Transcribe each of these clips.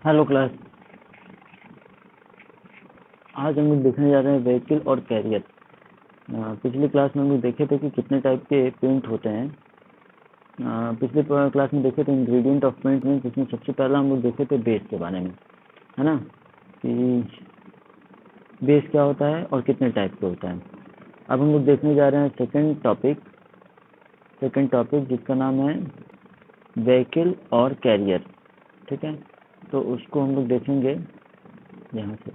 Hello class. आज हम लोग देखने जा रहे हैं व्हीकल और कैरियर। पिछली क्लास में हम लोग देखे थे कि कितने टाइप के पेंट होते हैं। पिछले क्लास में देखे थे इंग्रेडिएंट ऑफ पेंट में, जिसमें सबसे पहला हम लोग देखे थे बेस के बारे में, है ना, कि बेस क्या होता है और कितने टाइप के होता है। अब हम लोग देखने जा रहे हैं सेकंड टॉपिक जिसका नाम है व्हीकल और कैरियर। ठीक है, तो उसको हम लोग देखेंगे यहाँ से।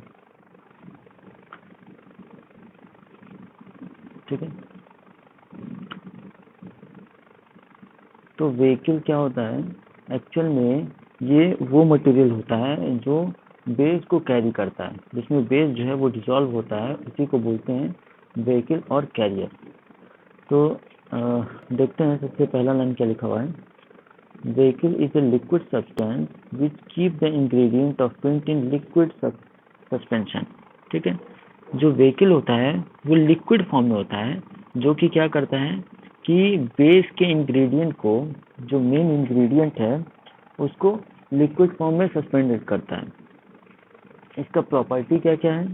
ठीक है, तो व्हीकल क्या होता है? एक्चुअल में ये वो मटेरियल होता है जो बेस को कैरी करता है, जिसमें बेस जो है वो डिसॉल्व होता है, उसी को बोलते हैं व्हीकल और कैरियर। तो देखते हैं सबसे पहला लाइन क्या लिखा हुआ है। Vehicle is a liquid substance which keep the ingredient of paint in liquid suspension। ठीक है, जो व्हीकल होता है वो लिक्विड फॉर्म में होता है, जो कि क्या करता है कि बेस के इंग्रेडिएंट को, जो मेन इंग्रेडिएंट है, उसको लिक्विड फॉर्म में सस्पेंडेड करता है। इसका प्रॉपर्टी क्या क्या है?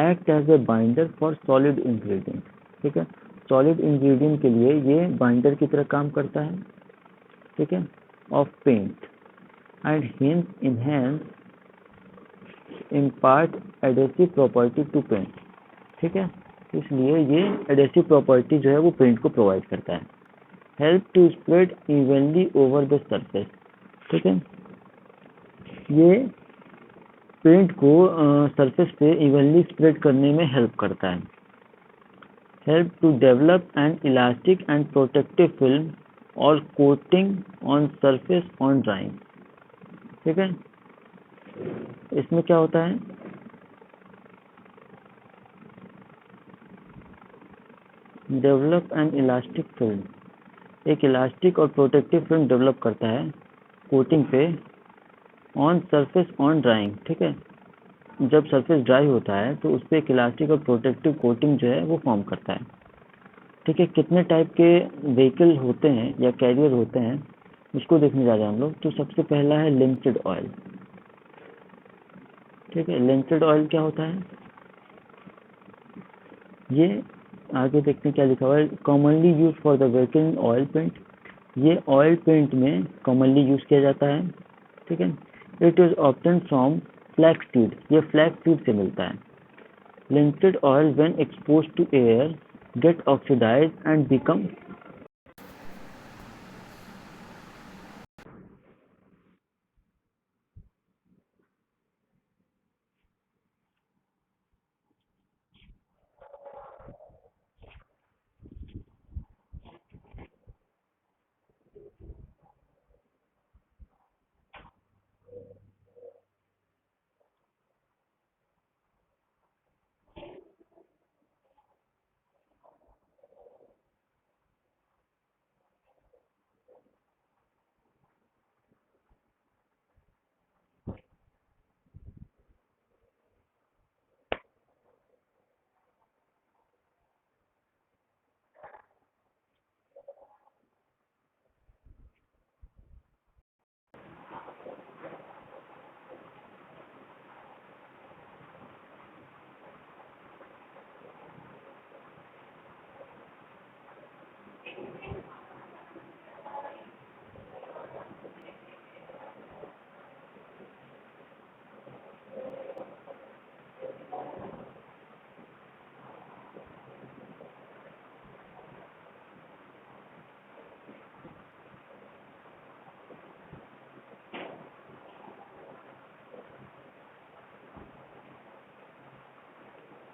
Act as a binder for solid ingredient. ठीक है, सॉलिड इंग्रेडिएंट के लिए ये बाइंडर की तरह काम करता है। ठीक है, of paint and hence enhance impart adhesive property to paint. ठीक है, इसलिए ये एडेसिव प्रॉपर्टी जो है वो पेंट को प्रोवाइड करता है। Help to spread evenly over the surface. ठीक है, ये पेंट को सरफेस पे इवनली स्प्रेड करने में हेल्प करता है। Help to develop an elastic and protective film और coating on surface on drawing. ठीक है, इसमें क्या होता है? डेवलप एन इलास्टिक फिल्म, एक इलास्टिक और प्रोटेक्टिव फिल्म डेवलप करता है कोटिंग पे, ऑन सरफेस ऑन ड्राइंग। ठीक है, जब सरफेस ड्राई होता है तो उस पर एक इलास्टिक और प्रोटेक्टिव कोटिंग जो है वो फॉर्म करता है। ठीक है, कितने टाइप के व्हीकल होते हैं या कैरियर होते हैं उसको देखने जा रहे हैं हम लोग। तो सबसे पहला है लिंक्ड ऑयल। ठीक है, लिंक्ड ऑयल क्या होता है? ये आगे देखते हैं क्या लिखा हुआ है। Commonly use for the vehicle oil paint, ये ऑयल पेंट में कॉमनली यूज किया जाता है। ठीक है, it is obtain from flax seed, ये फ्लैक्स सीड से मिलता है। Linseed oil when exposed to air get oxidized and become.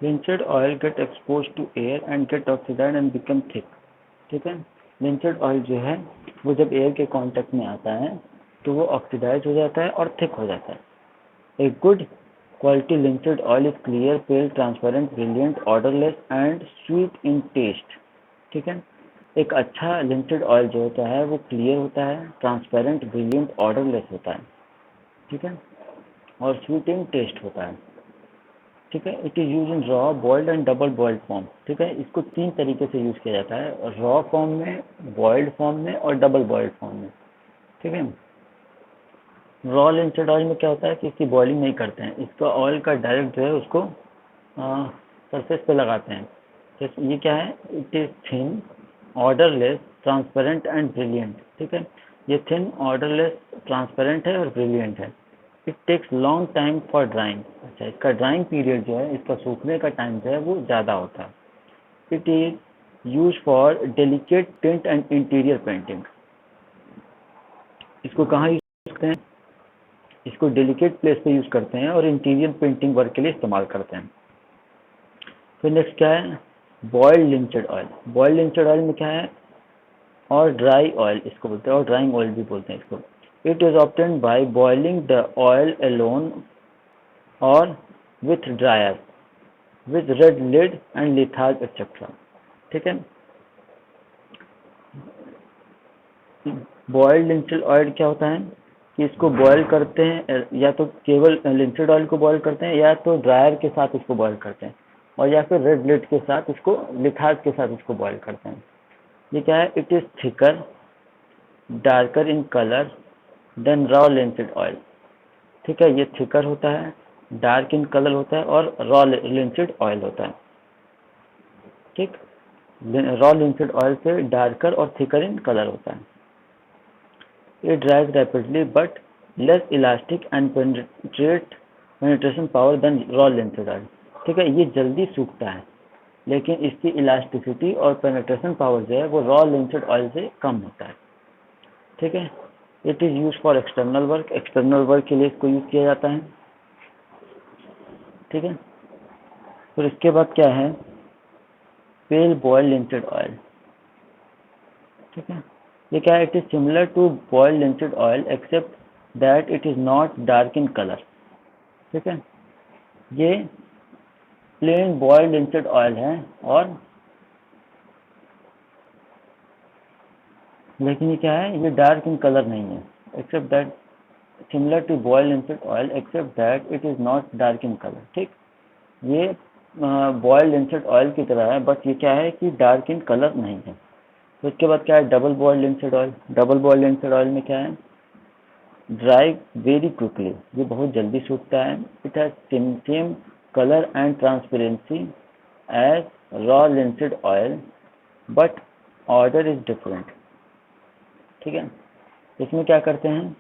Linseed oil get exposed to air and get oxidized and become thick. ठीक है, लिंक्ड ऑयल जो है वो जब एयर के कांटेक्ट में आता है तो वो ऑक्सीडाइज हो जाता है और थिक हो जाता है। A good quality linseed oil is clear, pale, transparent, brilliant, odourless and sweet in taste. ठीक है, एक अच्छा लिंक्ड ऑयल जो होता है वो क्लियर होता है, ट्रांसपेरेंट, ब्रिलियंट, ऑर्डरलेस होता है। ठीक है, और स्वीट इन टेस्ट होता है। ठीक है, it is use in raw, boiled and double boiled form. ठीक है, इसको तीन तरीके से यूज किया जाता है, रॉ फॉर्म में, बॉइल्ड फॉर्म में और डबल बॉइल्ड फॉर्म में। ठीक है, रॉ लिंचेड ऑयल में क्या होता है कि इसकी बॉइलिंग नहीं करते हैं, इसका ऑयल का डायरेक्ट जो है उसको सरफेस पे लगाते हैं। तो ये क्या है, it is thin, odourless, transparent and brilliant. ठीक है, ये थिन, ऑर्डरलेस, ट्रांसपेरेंट है और ब्रिलियंट है। It takes long time for drying. अच्छा, इसका ड्राइंग पीरियड जो है, इसका सूखने का टाइम जो है वो ज़्यादा होता है। It is use for delicate tint and interior painting. इसको कहाँ यूज करते हैं, इसको डेलिकेट प्लेस पे यूज करते हैं और इंटीरियर पेंटिंग वर्क के लिए इस्तेमाल करते हैं। फिर नेक्स्ट क्या है, बॉइल्ड लिंचेड ऑयल। बॉइल्ड लिंचेड ऑयल में क्या है, और ड्राई ऑयल इसको बोलते हैं, और ड्राइंग ऑयल भी बोलते हैं इसको। It is obtained by boiling the oil alone और with drier with red lead and litharge etcetera. ठीक है, बॉइल्ड लिंचेड ऑयल क्या होता है कि इसको बॉयल करते हैं, या तो केवल लिंचेड ऑयल को बॉयल करते हैं, या तो ड्रायर के साथ इसको बॉयल करते हैं, और या फिर रेड लिड के साथ इसको, लिथाज के साथ इसको बॉयल करते हैं। ये क्या है, it is thicker, darker in colour than raw linseed oil. ठीक है, ये थिकर होता है, डार्क इन कलर होता है, और रॉ लिंचेड ऑयल होता है। ठीक, रॉ लिंचेड ऑयल से डार्कर और थिकर इन कलर होता है। It dries rapidly but less elastic and penetration power than raw linseed oil। ठीक है, ये जल्दी सूखता है, लेकिन इसकी इलास्टिसिटी और पेनिट्रेशन पावर जो है वो रॉ लिंसेड ऑयल से कम होता है। ठीक है, it is use for external work. External work के लिए इसको यूज़ किया जाता है। ठीक है, फिर इसके बाद क्या है, पेल बॉयल लिंसेड ऑयल। ठीक है, ये क्या है, it is similar to boil linseed oil except that it is not dark in colour. ठीक है, ये प्लेन बॉइल्ड लिंसेड ऑयल है, और लेकिन ये क्या है, ये डार्क इन कलर नहीं है, except that similar to boiled linseed oil except that it is not dark in colour. ठीक, ये बॉइल्ड लिंसेड ऑयल की तरह है, बट ये क्या है कि डार्क इन कलर नहीं है। तो इसके बाद क्या है, double boiled linseed oil. Double boiled linseed oil में क्या है, ड्राई वेरी क्विकली, ये बहुत जल्दी सूखता है। It has same colour and transparency as raw linseed oil but odour is different. ठीक है, इसमें क्या करते हैं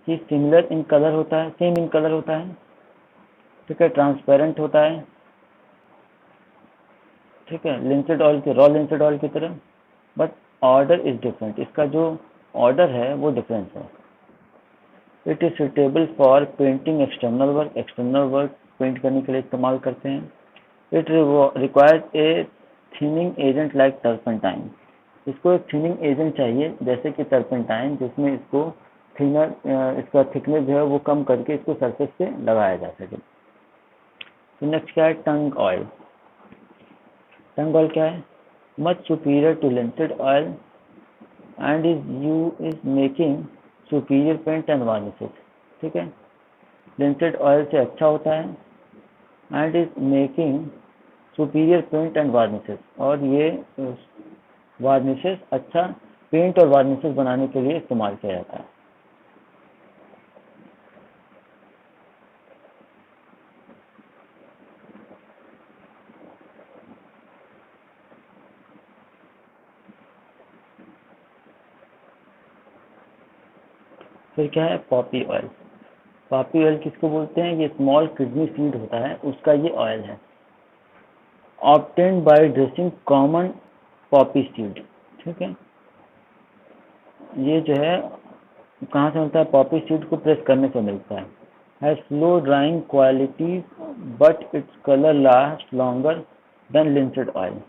कि सिमिलर इन कलर होता है, सेम इन कलर होता है। ठीक है, ट्रांसपेरेंट होता है। ठीक है, लिंसेड ऑयल के, रॉ लिंसेड ऑयल की तरह, बट ऑर्डर इज डिफरेंट, इसका जो ऑर्डर है वो डिफरेंस है। It is suitable for painting external work. External work paint करने के लिए इस्तेमाल करते हैं। It requires a thinning agent like turpentine. इसको एक थिनिंग एजेंट चाहिए जैसे कि टर्पेंटाइन, जिसमें इसको थिनर, इसका थिकनेस जो है वो कम करके इसको सरफेस पे लगाया जा सके। तो नेक्स्ट क्या है, टंग ऑयल। टंग ऑयल क्या है, much superior to linseed oil and is making superior paint and varnishes. ठीक है, लिंसेड ऑयल से अच्छा होता है, and is making superior paint and varnishes, और ये वार्निशेस, अच्छा पेंट और वार्निशेस बनाने के लिए इस्तेमाल किया जाता है। फिर क्या है, पॉपी ऑयल। पॉपी ऑयल किसको बोलते हैं, ये स्मॉल किडनी सीड होता है, उसका ये ऑयल है। Obtained by dressing common Poppy seed. ठीक है, ये जो है कहाँ से मिलता है, पॉपी सीड को प्रेस करने से मिलता है। Has slow drawing qualities but its colour last longer than linseed oil.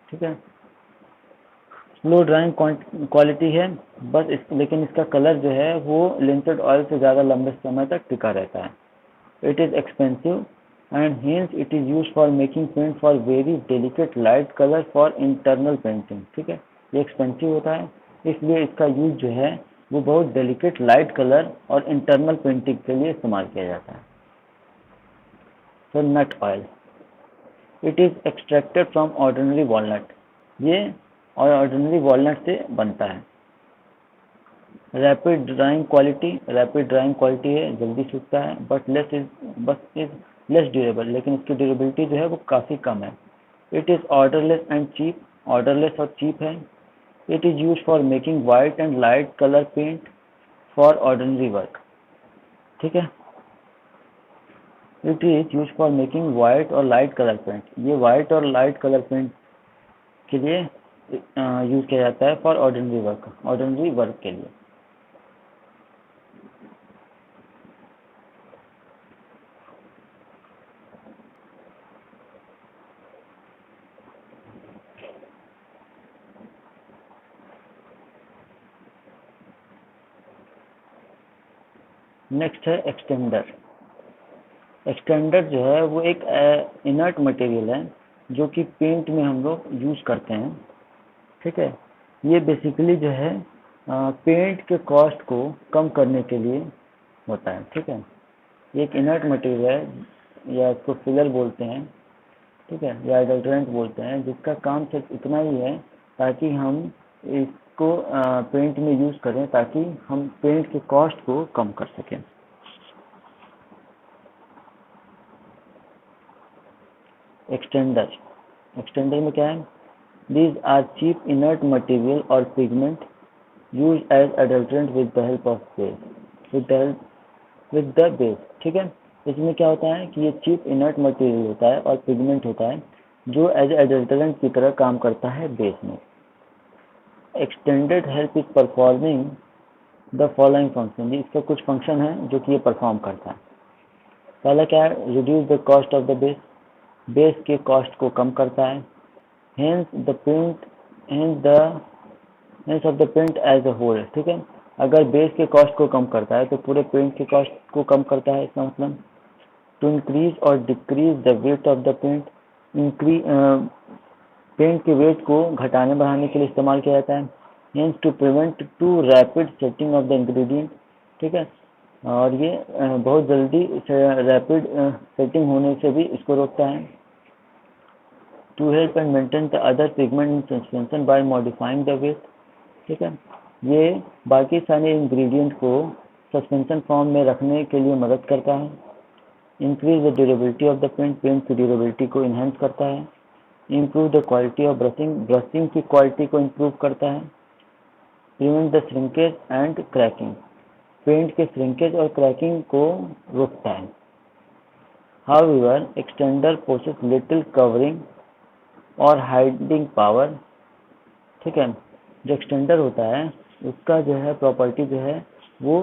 ठीक है, स्लो ड्राइंग क्वालिटी है, बस लेकिन इसका कलर जो है वो लिंसेड ऑयल से ज़्यादा लंबे समय तक टिका रहता है। It is expensive and hence it is use for making paint for very delicate light colour for internal painting. ठीक है, ये एक्सपेंसिव होता है, इसलिए इसका यूज जो है वो बहुत डेलिकेट लाइट कलर और इंटरनल पेंटिंग के लिए इस्तेमाल किया जाता है। तो nut oil, it is extracted from ordinary walnut. ये ऑर्डिनरी वॉलनट से बनता है। रैपिड ड्राइंग क्वालिटी है, जल्दी सूखता है, बट लेस ड्यूरेबल, लेकिन इसकी ड्यूरेबिलिटी जो है वो काफ़ी कम है। It is odourless and cheap, odourless और चीप है। It is use for making white and light colour paint for ordinary work. ठीक है, it is use for making white और लाइट कलर पेंट, ये वाइट और लाइट कलर पेंट के लिए use किया जाता है फॉर ऑर्डिनरी वर्क के लिए। नेक्स्ट है एक्सटेंडर। एक्सटेंडर जो है वो एक इनर्ट मटेरियल है जो कि पेंट में हम लोग यूज करते हैं। ठीक है, ये बेसिकली जो है पेंट के कॉस्ट को कम करने के लिए होता है। ठीक है, ये एक इनर्ट मटेरियल है, या इसको फिलर बोलते हैं। ठीक है, या एडल्ट्रेंट बोलते हैं, जिसका काम सिर्फ इतना ही है ताकि हम इसको पेंट में यूज करें, ताकि हम पेंट के कॉस्ट को कम कर सकें। एक्सटेंडर में क्या है? These are cheap inert material or pigment used as adulterant with the help of base. With the base, ठीक है। इसमें क्या होता है कि ये चीप इनर्ट मटेरियल होता है और पिगमेंट होता है जो एज एडल्टरेंट की तरह काम करता है बेस में। Extended help is performing the following function, इसका कुछ फंक्शन है जो कि ये परफॉर्म करता है। पहला क्या है? Reduce the cost of the base, base के कॉस्ट को कम करता है। hence the paint hence of the paint as a whole, ठीक है। अगर बेस के कॉस्ट को कम करता है तो पूरे पेंट के कॉस्ट को कम करता है, इसका मतलब। टू इंक्रीज और decrease the weight of the paint, paint के वेट को घटाने बढ़ाने के लिए इस्तेमाल किया जाता है। Hence to prevent to rapid setting of the ingredient, ठीक है, और ये बहुत जल्दी रैपिड सेटिंग होने से भी इसको रोकता है। To help and maintain the other pigment in suspension by modifying the weight, ठीक है, ये बाकी सारे इंग्रेडिएंट को सस्पेंशन फॉर्म में रखने के लिए मदद करता है। Increase the durability of the paint, paint की ड्यूरेबिलिटी को इन्हेंस करता है। Improve the quality of brushing, brushing की क्वालिटी को इम्प्रूव करता है। Prevent the shrinkage and cracking, paint के श्रिंकेज और क्रैकिंग को रोकता है। However extender possess little covering और हाइडिंग पावर, ठीक है, जो एक्सटेंडर होता है उसका जो है प्रॉपर्टी जो है वो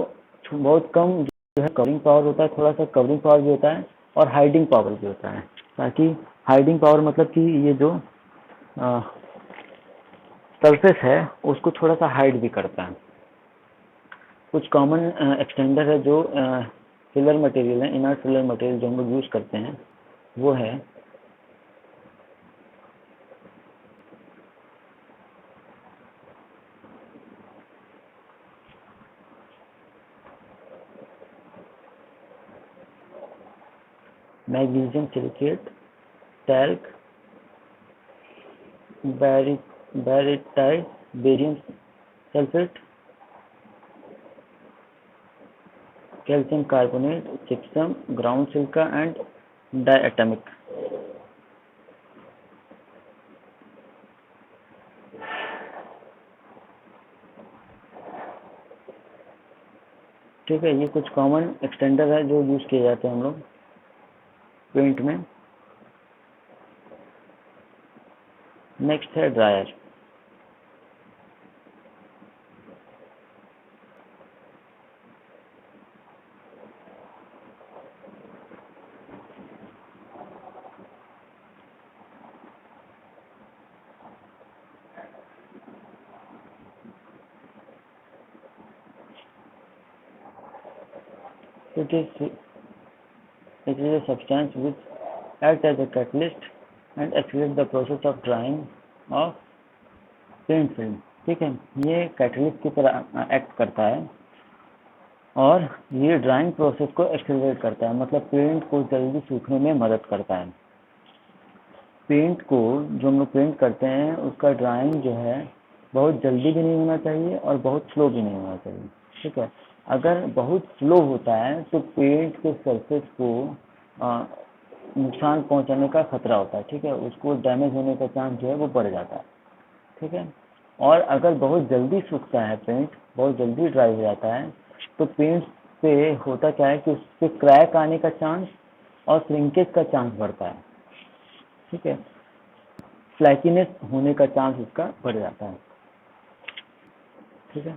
बहुत कम जो है कवरिंग पावर होता है, थोड़ा सा कवरिंग पावर भी होता है और हाइडिंग पावर भी होता है। ताकि हाइडिंग पावर मतलब कि ये जो सरफेस है उसको थोड़ा सा हाइड भी करता है। कुछ कॉमन एक्सटेंडर है जो फिलर मटेरियल है, इनर्ट फिलर मटेरियल जो हम लोग यूज करते हैं वो है magnesium silicate, talc, barytes, barium sulphate, calcium carbonate, gypsum, ground silica and diatomic. ठीक है, ये कुछ कॉमन एक्सटेंडर है जो यूज किए जाते हैं हम लोग पेंट में। नेक्स्ट है dryer. It is a substance which acts as a catalyst and accelerates the process of drying of paint film, ठीक है, ये कैटलिस्ट की तरह एक्ट करता है और ये ड्राइंग प्रोसेस को एक्सेलरेट करता है, मतलब पेंट को जल्दी सूखने में मदद करता है। पेंट को जो हम लोग पेंट करते हैं उसका ड्राइंग जो है बहुत जल्दी भी नहीं होना चाहिए और बहुत स्लो भी नहीं होना चाहिए। ठीक है। अगर बहुत स्लो होता है तो पेंट के सरफेस को अ, नुकसान पहुंचाने का खतरा होता है, ठीक है, उसको डैमेज होने का चांस जो है वो बढ़ जाता है, ठीक है। और अगर बहुत जल्दी सूखता है पेंट, बहुत जल्दी ड्राई हो जाता है, तो पेंट पे होता क्या है कि उस पे क्रैक आने का चांस और श्रिंकेज का चांस बढ़ता है, ठीक है, फ्लैकीनेस होने का चांस उसका बढ़ जाता है, ठीक है।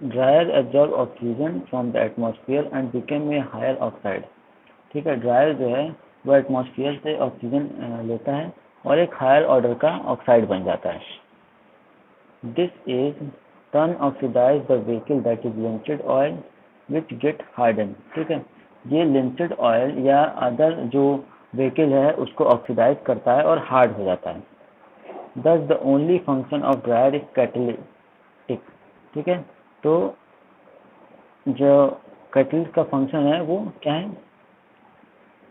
Dryer absorb oxygen from the atmosphere and became a higher oxide, ठीक है। ड्रायर जो है वो एटमॉस्फेयर से ऑक्सीजन लेता है और एक हायर ऑर्डर का ऑक्साइड बन जाता है। This is turn oxidise the vehicle that is linseed oil which get harden, ठीक है। ये लिंटेड ऑयल या अदर जो व्हीकल है उसको ऑक्सीडाइज करता है और हार्ड हो जाता है। दस the only function of dryer is catalytic, ठीक है। तो जो कैटलिस्ट का फंक्शन है वो क्या है,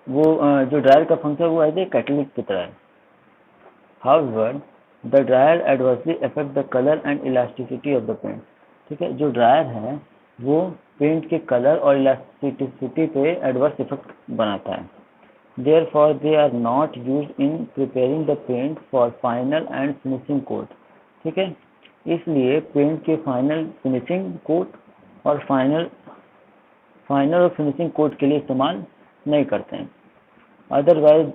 वो जो ड्रायर का फंक्शन है वो ऐसे कैटलिस्ट की तरह है। However, the dryer adversely affect the color and elasticity of the paint, ठीक है। जो ड्रायर है वो पेंट के कलर और इलास्टिसिटी पे एडवर्स इफेक्ट बनाता है। Therefore, they are not used in preparing the paint for final and finishing coat, ठीक है। इसलिए पेंट के फाइनल फिनिशिंग कोट और फाइनल और फिनिशिंग कोट के लिए इस्तेमाल नहीं करते हैं। Otherwise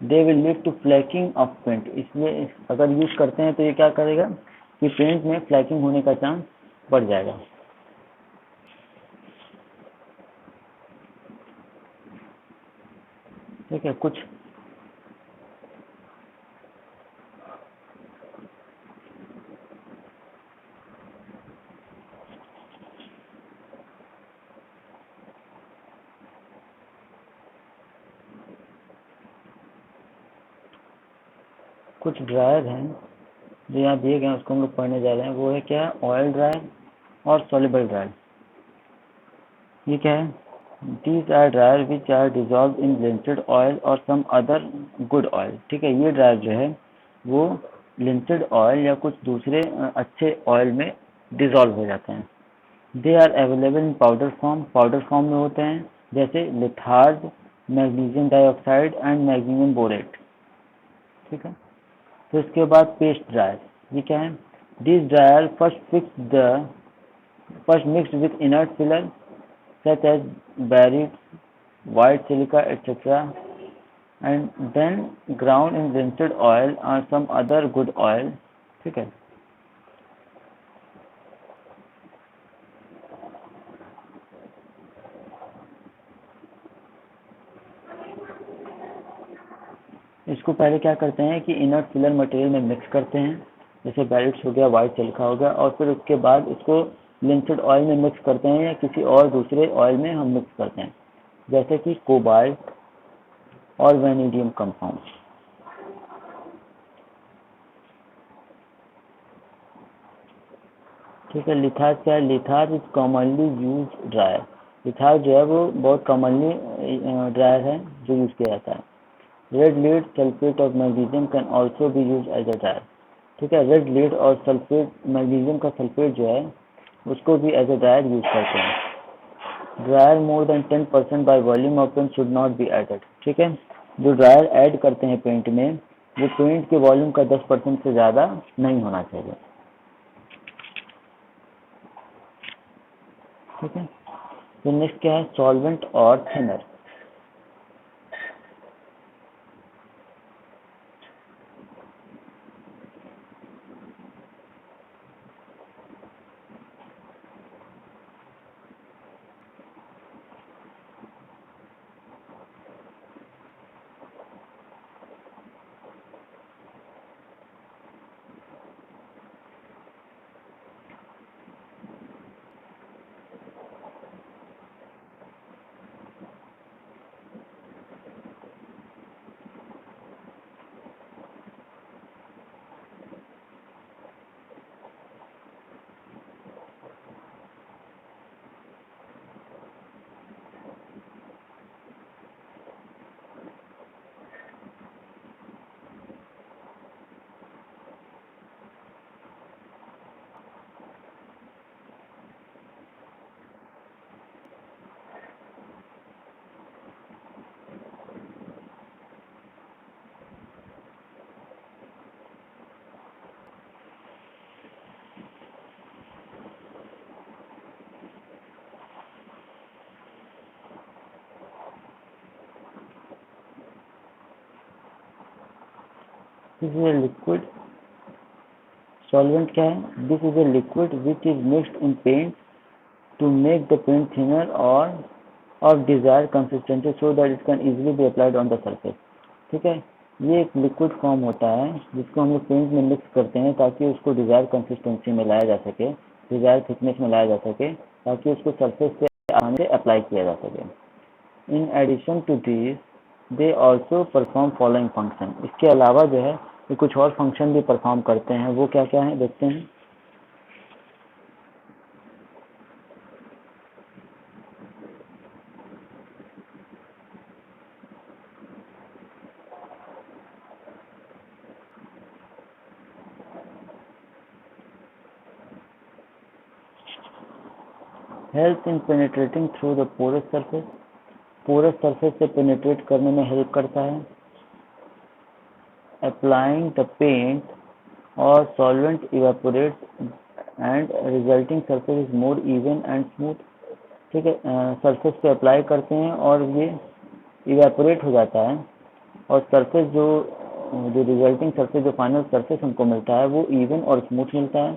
they will lead to flaking of paint, इसलिए अगर यूज करते हैं तो ये क्या करेगा कि पेंट में फ्लैकिंग होने का चांस बढ़ जाएगा। ठीक है। कुछ ड्रायर हैं जो यहाँ दिए गए हैं उसको हम लोग पढ़ने जा रहे हैं। वो है क्या, ऑयल ड्रायर और सॉल्युबल ड्रायर। ये क्या है, these are drier which are dissolve in linseed oil और सम अदर गुड ऑयल, ठीक है। ये ड्रायर जो है वो लिंटेड ऑयल या कुछ दूसरे अच्छे ऑयल में डिजॉल्व हो जाते हैं। They are available in powder form में होते हैं, जैसे litharge, magnesium dioxide and magnesium borate, ठीक है। तो इसके बाद पेस्ट ड्रायर, ये क्या है, this dryer first mixed with inert filler such as barytes, white silica, etc., and then ground in rinsed oil or some other good oil, ठीक है। इसको पहले क्या करते हैं कि इनर्ट फिलर मटेरियल में मिक्स करते हैं, जैसे बैरिट्स हो गया, व्हाइट सिलिका हो गया, और फिर उसके बाद इसको लिंटेड ऑयल में मिक्स करते हैं या किसी और दूसरे ऑयल में हम मिक्स करते हैं, जैसे कि कोबाल्ट और वेनेडियम कंपाउंड, ठीक है। लिथाज क्या है, लिथाज इज कॉमनली यूज ड्रायर, लिथाज जो है वो बहुत कॉमनली ड्रायर है जो यूज किया जाता है। Red lead sulphate of magnesium can also be use as a dryer, ठीक है। रेड लीड और सल्फेट, मैग्नीशियम का सल्फेट जो है उसको भी एज अ ड्रायर यूज करते हैं। Dryer more than 10% by volume of paint should not be added, ठीक है। जो ड्रायर ऐड करते हैं पेंट में वो पेंट के वॉल्यूम का 10% से ज़्यादा नहीं होना चाहिए, ठीक है। तो नेक्स्ट क्या है, सॉल्वेंट और thinner. This is a liquid solvent क्या है? This is a liquid which is mixed in paint to make the paint thinner or of desired consistency so that it can easily be applied on the surface। ठीक है, ये एक liquid form होता है जिसको हम लोग पेंट में मिक्स करते हैं ताकि उसको डिजायर कंसिस्टेंसी में लाया जा सके, डिजायर थिकनेस में लाया जा सके, ताकि उसको सरफेस पे आसानी से अप्लाई किया जा सके। In addition to this they also perform following function. इसके अलावा जो है ये कुछ और फंक्शन भी परफॉर्म करते हैं। वो क्या क्या है देखते हैं। Help in penetrating through the porous surface, porous surface से पेनिट्रेट करने में हेल्प करता है। अप्लाइंग द पेंट और solvent evaporates and resulting surface is more even and smooth. ठीक है, सरफेस पे अप्लाई करते हैं और ये इवेपोरेट हो जाता है और सरफेस जो रिजल्टिंग सरफेस, जो फाइनल सरफेस हमको मिलता है वो इवन और स्मूथ मिलता है।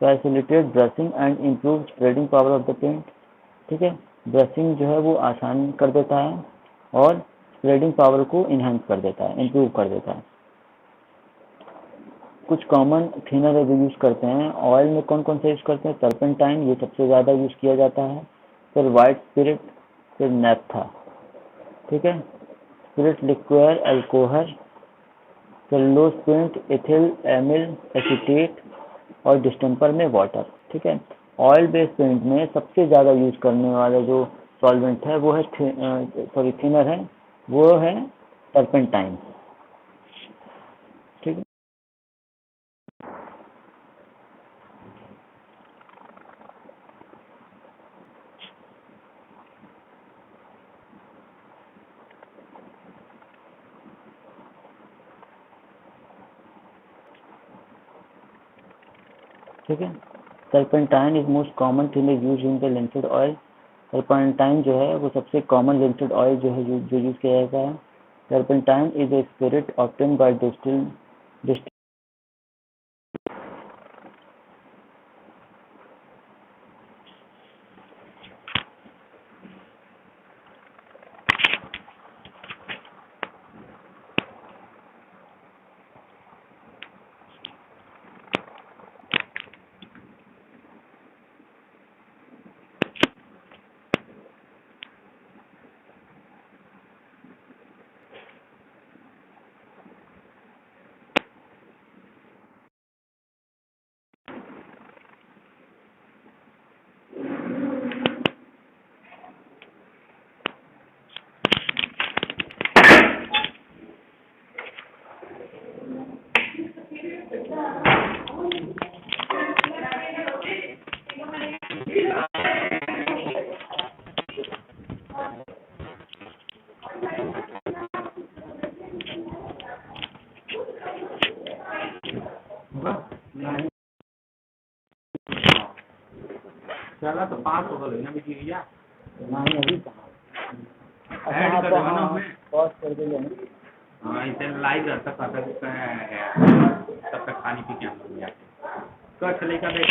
Facilitate brushing and improve spreading power of the paint. ठीक है, ब्रशिंग जो है वो आसान कर देता है और स्प्रेडिंग पावर को इन्हेंस कर देता है, इम्प्रूव कर देता है। कुछ कॉमन थिनर जो यूज करते हैं, ऑयल में कौन कौन सा यूज करते हैं? टर्पेंटाइन, ये सबसे ज्यादा यूज किया जाता है, फिर व्हाइट स्पिरिट, फिर नेप्था। ठीक है, spirit liquid alcohol, cellulose paint, ethyl amyl acetate और डिस्टेंपर में वाटर। ठीक है, ऑयल बेस्ड पेंट में सबसे ज्यादा यूज करने वाला जो सॉल्वेंट है वो है थिनर है, वो है टर्पेंटाइन। ठीक है, ठीक है। Turpentine is most common thinner use in the linked oil. Turpentine जो है वो सबसे कॉमन लिंक्ड ऑयल जो है जो यूज किया जाता है। Turpentine is a spirit obtain bye distil. चला तो 5 हो गए ना बिजी भैया। नहीं अभी ऐड कर देना ना उसमें। पॉज कर दे लेना। हाँ इसे लाइव रहता पता है तब तक पानी पी के हम लोग जाते कर चले का देख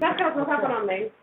That's what I'm